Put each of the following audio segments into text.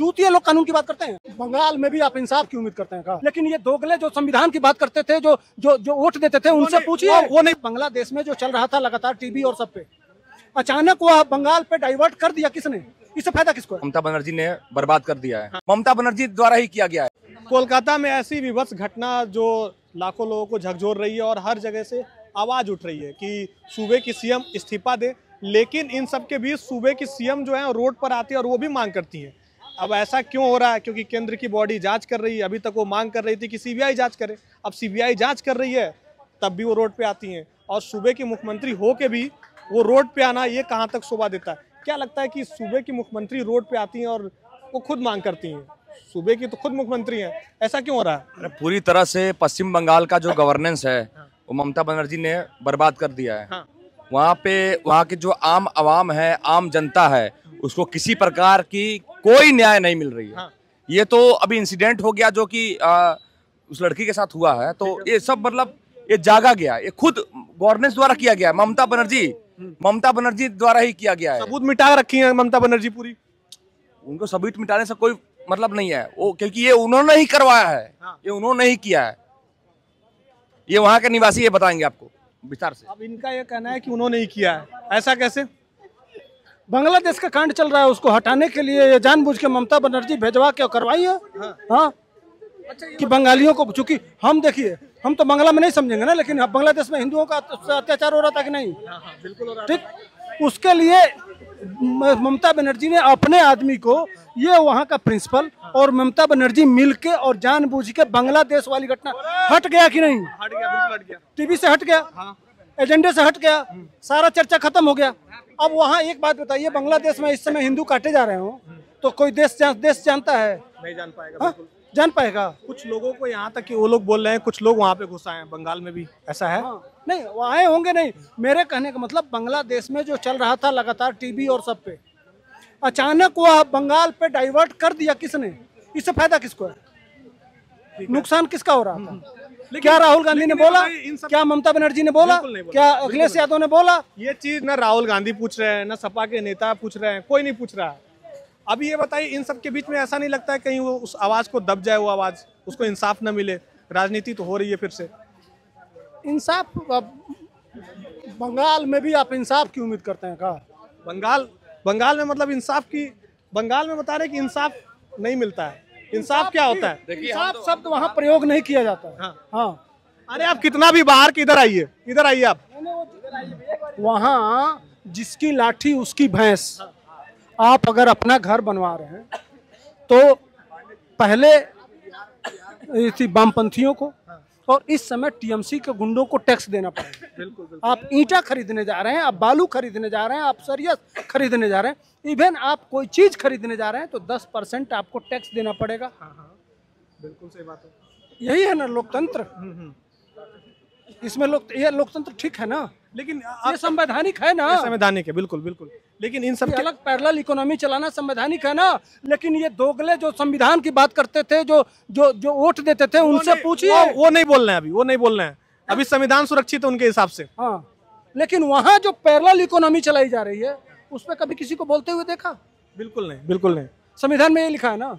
चूतिया लोग कानून की बात करते हैं। बंगाल में भी आप इंसाफ की उम्मीद करते हैं का? लेकिन ये दोगले जो संविधान की बात करते थे, जो जो जो वोट देते थे, उनसे पूछिए। वो नहीं, बांग्लादेश में जो चल रहा था लगातार टीवी और सब पे, अचानक वह बंगाल पे डाइवर्ट कर दिया किसने? इससे फायदा किसको है? ममता बनर्जी ने बर्बाद कर दिया है। ममता बनर्जी द्वारा ही किया गया है। कोलकाता में ऐसी विभत्स घटना जो लाखों लोगों को झकझोर रही है और हर जगह से आवाज उठ रही है कि सूबे की सीएम इस्तीफा दे, लेकिन इन सब के बीच सूबे की सीएम जो है रोड पर आती है और वो भी मांग करती है। अब ऐसा क्यों हो रहा है? क्योंकि केंद्र की बॉडी जांच कर रही है। अभी तक वो मांग कर रही थी कि सीबीआई जांच करे, अब सीबीआई जांच कर रही है तब भी वो रोड पे आती हैं। और सूबे की मुख्यमंत्री हो के भी वो रोड पे आना, ये कहाँ तक शोभा देता है? क्या लगता है कि सूबे की मुख्यमंत्री रोड पे आती हैं और वो खुद मांग करती हैं? सूबे की तो खुद मुख्यमंत्री हैं, ऐसा क्यों हो रहा है? पूरी तरह से पश्चिम बंगाल का जो गवर्नेंस है वो ममता बनर्जी ने बर्बाद कर दिया है। वहाँ पे वहाँ के जो आम आवाम है, आम जनता है, उसको किसी प्रकार की कोई न्याय नहीं मिल रही है। ये तो अभी इंसिडेंट हो गया जो कि उस लड़की के साथ हुआ है, तो ये सब मतलब ये जागा गया, ये खुद गवर्नेंस द्वारा किया गया। ममता बनर्जी द्वारा ही किया गया है। सबूत मिटा रखी है ममता बनर्जी पूरी। उनको सबूत मिटाने से कोई मतलब नहीं है, वो क्योंकि ये उन्होंने ही करवाया है, ये उन्होंने ही किया है। ये वहाँ के निवासी ये बताएंगे आपको विस्तार से। अब इनका ये कहना है कि उन्होंने ही किया है, ऐसा कैसे? बांग्लादेश का कांड चल रहा है, उसको हटाने के लिए ये जानबूझ के ममता बनर्जी भेजवा के करवाई है। हाँ, कि बंगालियों को, चूंकि हम देखिए, हम तो बांग्ला में नहीं समझेंगे ना, लेकिन बांग्लादेश में हिंदुओं का अत्याचार हो रहा था कि नहीं? बिल्कुल हो रहा है। ठीक, उसके लिए ममता बनर्जी ने अपने आदमी को, ये वहाँ का प्रिंसिपल और ममता बनर्जी मिलके और जानबूझ के बांग्लादेश वाली घटना हट गया कि नहीं? हट गया, बिल्कुल हट गया। टीवी से हट गया, एजेंडे से हट गया, सारा चर्चा खत्म हो गया। अब वहाँ एक बात बताइए, बांग्लादेश में इस समय हिंदू काटे जा रहे हो तो कोई देश जानता है? नहीं जान पाएगा। जान पाएगा? कुछ लोगों को यहाँ तक कि वो लोग बोल रहे हैं कुछ लोग वहाँ पे घुस आए हैं, बंगाल में भी ऐसा है। नहीं, वो आए होंगे नहीं। मेरे कहने का मतलब, बांग्लादेश में जो चल रहा था लगातार टीवी और सब पे, अचानक वह बंगाल पे डाइवर्ट कर दिया किसने? इससे फायदा किसको है? नुकसान किसका हो रहा था? क्या राहुल गांधी ने बोला? क्या ममता बनर्जी ने बोला? क्या अखिलेश यादव ने बोला? ये चीज ना राहुल गांधी पूछ रहे हैं, ना सपा के नेता पूछ रहे हैं, कोई नहीं पूछ रहा है। अभी ये बताइए, इन सब के बीच में ऐसा नहीं लगता है कहीं वो उस आवाज को दब जाए, वो आवाज, उसको इंसाफ न मिले? राजनीति तो हो रही है फिर से। इंसाफ बंगाल में भी आप इंसाफ की उम्मीद करते हैं का? बंगाल में मतलब इंसाफ की, बंगाल में बता रहे कि इंसाफ नहीं मिलता है। इंसाफ क्या होता है? इंसाफ शब्द वहाँ प्रयोग नहीं किया जाता है। हाँ, अरे आप कितना भी बाहर के इधर आइए आप। वहाँ जिसकी लाठी उसकी भैंस। आप अगर अपना घर बनवा रहे हैं तो पहले थी वामपंथियों को, और इस समय टीएमसी के गुंडों को टैक्स देना पड़ेगा। बिल्कुल। आप ईंटा खरीदने जा रहे हैं, आप बालू खरीदने जा रहे हैं, आप सरिया खरीदने जा रहे हैं, इवन आप कोई चीज खरीदने जा रहे हैं तो 10% आपको टैक्स देना पड़ेगा। बिल्कुल सही बात है। यही है ना लोकतंत्र। इसमें ये लोकतंत्र ठीक है ना? लेकिन ये संवैधानिक है ना? संवैधानिक है, बिल्कुल बिल्कुल। लेकिन इन सब अलग पैरेलल इकोनॉमी चलाना संवैधानिक है ना? लेकिन ये दोगले जो संविधान की बात करते थे, जो जो जो वोट देते थे, उनसे पूछिए। वो नहीं बोल रहे हैं, अभी वो नहीं बोल रहे हैं। अभी संविधान सुरक्षित है उनके हिसाब से। हाँ, लेकिन वहाँ जो पैरेलल इकोनॉमी चलाई जा रही है, उस पर कभी किसी को बोलते हुए देखा? बिल्कुल नहीं, बिल्कुल नहीं। संविधान में ये लिखा है ना,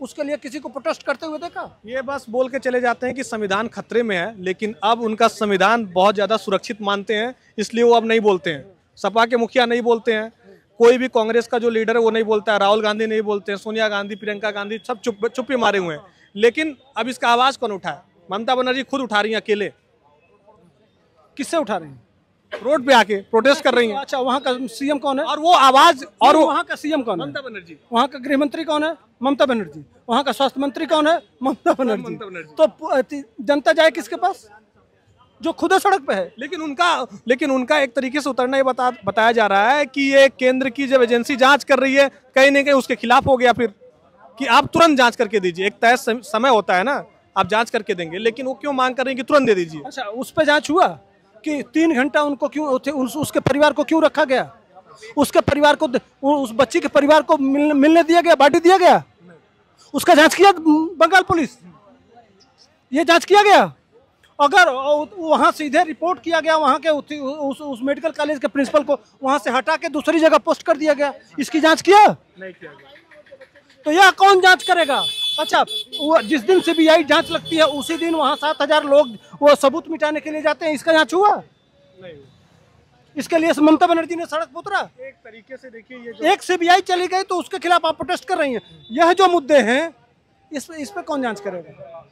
उसके लिए किसी को प्रोटेस्ट करते हुए देखा? ये बस बोल के चले जाते हैं कि संविधान खतरे में है, लेकिन अब उनका संविधान बहुत ज्यादा सुरक्षित मानते हैं, इसलिए वो अब नहीं बोलते हैं। सपा के मुखिया नहीं बोलते हैं, कोई भी कांग्रेस का जो लीडर है वो नहीं बोलता है, राहुल गांधी नहीं बोलते हैं, सोनिया गांधी, प्रियंका गांधी सब चुप्पी मारे हुए हैं। लेकिन अब इसका आवाज कौन उठाए? ममता बनर्जी खुद उठा रही है अकेले। किससे उठा रही है? रोड पे आके प्रोटेस्ट कर रही हैं। अच्छा, वहाँ का सीएम कौन है? और वो आवाज, और वहाँ का सीएम कौन है? ममता बनर्जी। वहाँ का गृह मंत्री कौन है? ममता बनर्जी। वहाँ का स्वास्थ्य मंत्री कौन है? ममता बनर्जी। तो जनता जाए किसके पास? जो खुद सड़क पे है। लेकिन उनका एक तरीके से उतरना ये बताया जा रहा है कि ये केंद्र की जब एजेंसी जांच कर रही है, कहीं ना कहीं उसके खिलाफ हो गया फिर, कि आप तुरंत जांच करके दीजिए। एक तय समय होता है ना, आप जांच करके देंगे, लेकिन वो क्यों मांग कर रही है कि तुरंत दे दीजिए? अच्छा, उस पर जांच हुआ कि 3 घंटा उनको क्यों, उसके परिवार को क्यों रखा गया? उसके परिवार को, उस बच्ची के परिवार को मिलने दिया गया, बाटी दिया गया? उसका जांच किया बंगाल पुलिस? ये जांच किया गया? अगर वहां सीधे रिपोर्ट किया गया, वहां के उस मेडिकल कॉलेज के प्रिंसिपल को वहां से हटा के दूसरी जगह पोस्ट कर दिया गया, इसकी जांच किया? नहीं किया गया। तो यह कौन जांच करेगा? अच्छा, वो जिस दिन सीबीआई जांच लगती है उसी दिन वहां 7,000 लोग वो सबूत मिटाने के लिए जाते हैं, इसका जांच हुआ? नहीं, इसके लिए ममता बनर्जी ने सड़क पर उतरा? एक तरीके से देखिए ये जो एक सीबीआई चली गई तो उसके खिलाफ आप प्रोटेस्ट कर रही हैं। यह जो मुद्दे हैं इस पे कौन जांच करेगा?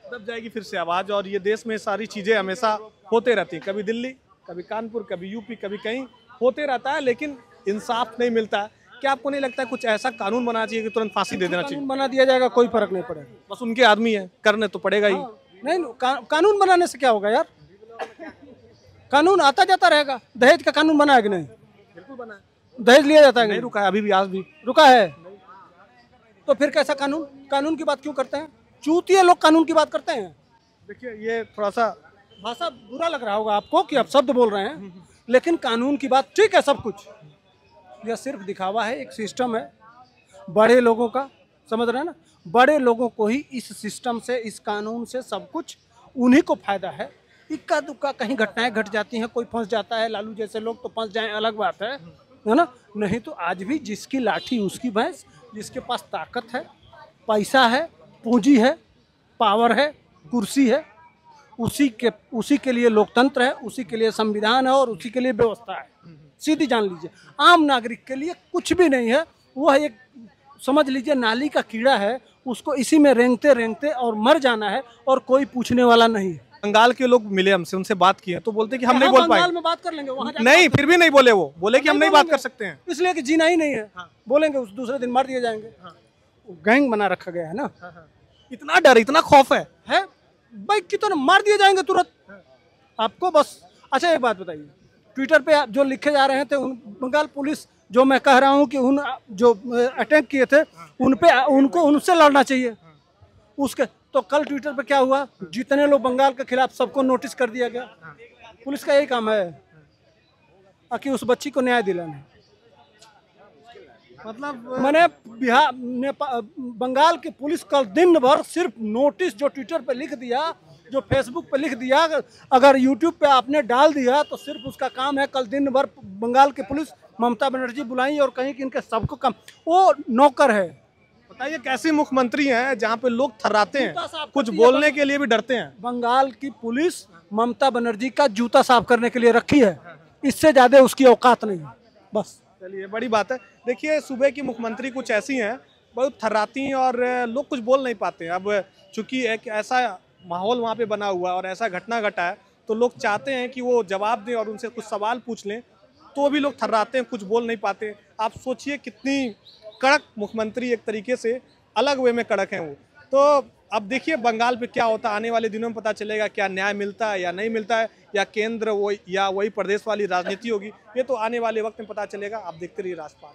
दब जाएगी फिर से आवाज। और ये देश में सारी चीजें हमेशा होते रहती हैं, कभी दिल्ली, कभी कानपुर, कभी यूपी, कभी कहीं होते रहता है, लेकिन इंसाफ नहीं मिलता है। क्या आपको नहीं लगता है कुछ ऐसा कानून बनाना चाहिए कि तुरंत फांसी दे देना चाहिए? कानून बना दिया जाएगा, कोई फर्क नहीं पड़ेगा। बस उनके आदमी है, करने तो पड़ेगा ही। नहीं, कानून बनाने से क्या होगा यार? कानून आता जाता रहेगा। दहेज का कानून बना है कि नहीं? बिल्कुल बना है। दहेज लिया जाता है कि नहीं रुका है, अभी भी, आज भी रुका है। तो फिर कैसा कानून? कानून की बात क्यों करते हैं? चूतिए लोग कानून की बात करते हैं। देखिए ये थोड़ा सा भाषा बुरा लग रहा होगा आपको कि आप शब्द बोल रहे हैं, लेकिन कानून की बात ठीक है सब कुछ। यह सिर्फ दिखावा है, एक सिस्टम है बड़े लोगों का, समझ रहे हैं ना? बड़े लोगों को ही इस सिस्टम से, इस कानून से सब कुछ उन्हीं को फायदा है। इक्का दुक्का कहीं घटनाएं घट जाती हैं, कोई फंस जाता है, लालू जैसे लोग तो फंस जाएं, अलग बात है ना? नहीं तो आज भी जिसकी लाठी उसकी भैंस, जिसके पास ताकत है, पैसा है, पूंजी है, पावर है, कुर्सी है, उसी के लिए लोकतंत्र है, उसी के लिए संविधान है और उसी के लिए व्यवस्था है। सीधी जान लीजिए, आम नागरिक के लिए कुछ भी नहीं है। वह एक समझ लीजिए नाली का कीड़ा है, उसको इसी में रेंगते रेंगते और मर जाना है और कोई पूछने वाला नहीं है। बंगाल के लोग मिले हमसे, उनसे बात की है तो बोलते कि हम नहीं बोल पाए। बंगाल में बात कर लेंगे, वहाँ नहीं, फिर भी नहीं बोले, वो बोले कि हम नहीं बात कर सकते हैं, इसलिए कि जीना ही नहीं है। बोलेंगे उस दूसरे दिन मार दिए जाएंगे। गैंग बना रखा गया है ना। इतना डर, इतना खौफ है भाई कि तो मार दिए जाएंगे तुरंत आपको बस। अच्छा एक बात बताइए, ट्विटर पे जो लिखे जा रहे थे बंगाल पुलिस, जो मैं कह रहा हूँ कि उन जो अटैक किए थे उन पे उनको उनसे लड़ना चाहिए उसके। तो कल ट्विटर पे क्या हुआ? जितने लोग बंगाल के खिलाफ सबको नोटिस कर दिया गया। पुलिस का यही काम है कि उस बच्ची को न्याय दिलाना। मतलब मैंने बंगाल की पुलिस कल दिन भर सिर्फ नोटिस जो ट्विटर पे लिख दिया, जो फेसबुक पे लिख दिया, अगर यूट्यूब पे आपने डाल दिया तो सिर्फ उसका काम है। कल दिन भर बंगाल की पुलिस ममता बनर्जी बुलाई और कहीं कि इनके सबको काम, वो नौकर है। बताइए कैसी मुख्यमंत्री हैं जहाँ पे लोग थर्राते हैं, कुछ बोलने के लिए भी डरते हैं। बंगाल की पुलिस ममता बनर्जी का जूता साफ करने के लिए रखी है, इससे ज्यादा उसकी औकात नहीं है। बस चलिए, बड़ी बात है। देखिए सूबे की मुख्यमंत्री कुछ ऐसी हैं, बहुत थर्राती हैं और लोग कुछ बोल नहीं पाते हैं। अब चूंकि एक ऐसा माहौल वहाँ पे बना हुआ है और ऐसा घटना घटा है, तो लोग चाहते हैं कि वो जवाब दें और उनसे कुछ सवाल पूछ लें, तो भी लोग थर्राते हैं, कुछ बोल नहीं पाते। आप सोचिए कितनी कड़क मुख्यमंत्री, एक तरीके से अलग वे में कड़क हैं वो। तो अब देखिए बंगाल पे क्या होता है, आने वाले दिनों में पता चलेगा क्या न्याय मिलता है या नहीं मिलता है, या केंद्र वही या वही प्रदेश वाली राजनीति होगी। ये तो आने वाले वक्त में पता चलेगा। आप देखते रहिए राजपाल।